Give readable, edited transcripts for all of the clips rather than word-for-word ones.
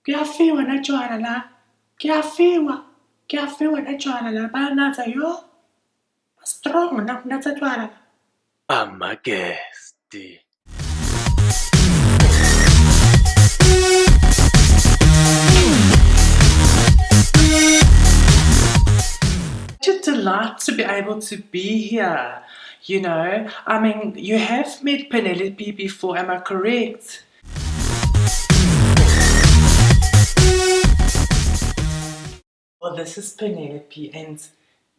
Kuyafiwa na tshwala la. Kuyafiwa na tshwala la. Banatsa yo. Strong na kunatsa tshwala la. Amaguest. Such a delight to be able to be here. You know, I mean, you have met Penelope before, am I correct? Well, this is Penelope, and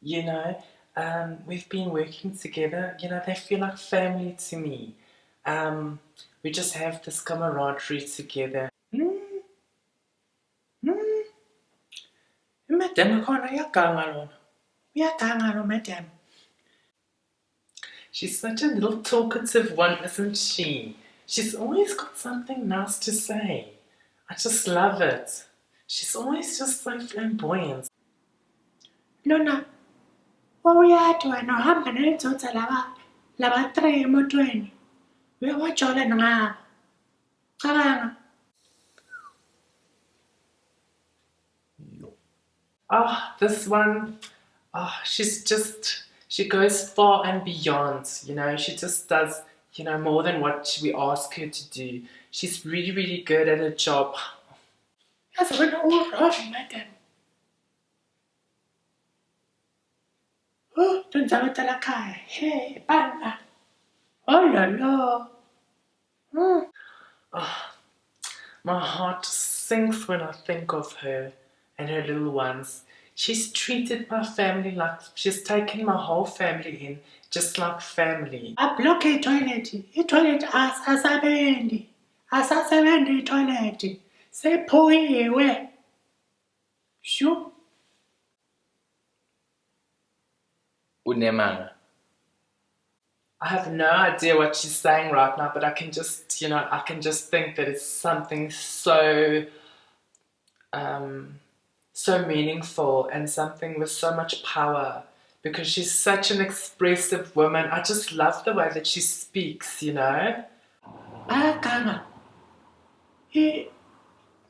you know, we've been working together. You know, they feel like family to me. We just have this camaraderie together. Madam khona uyaganga lona. Uyaganga lo madam. She's such a little talkative one, isn't she? She's always got something nice to say. I just love it. She's always just so flamboyant. Lona. Uyathi wena uhamba ney'nzutha laba 3 emotweni. Uyawajola ngabo. Cabanga. Oh, this one, she goes far and beyond, you know, she just does, you know, more than what we ask her to do. She's really, really good at her job. Yazi wena urove madam. Oh, donzakata la khaya. Hey, bana. Oh la la. Oh, my heart sinks when I think of her and her little ones. She's treated my family like, she's taken my whole family in, just like family. Ablock toilet. I-toilet asasebenzi. Asasebenzi i-toilet. Sephukiwe. Shu. Unemanga. I have no idea what she's saying right now, but I can just, you know, I can just think that it's something so, so meaningful and something with so much power, because she's such an expressive woman. I just love the way that she speaks, you know. Bayaganga.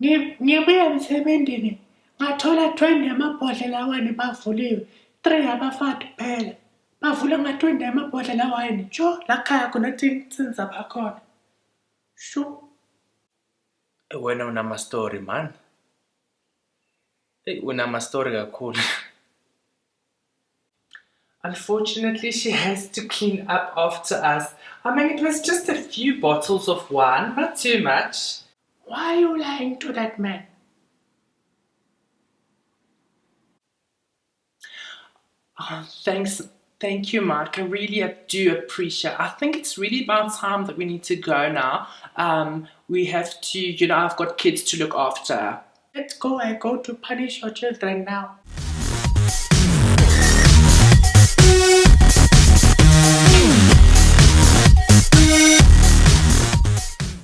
Ngibuye emsebenzini. Ngathola 20 amabhodlela wayini bavuliwe. 3 abafati kuphela. Bavula nga-20 amabhodlela wayini. Jo, la khaya khona tsinza bakhona. Shu. Wena unama story man. Unama story kakhulu. Unfortunately, she has to clean up after us. I mean, it was just a few bottles of wine, not too much. Why are you lying to that man? Oh, thank you, Mark. I really do appreciate it. I think it's really about time that we need to go now. We have to, you know, I've got kids to look after. Let's go. I go to punish your children now.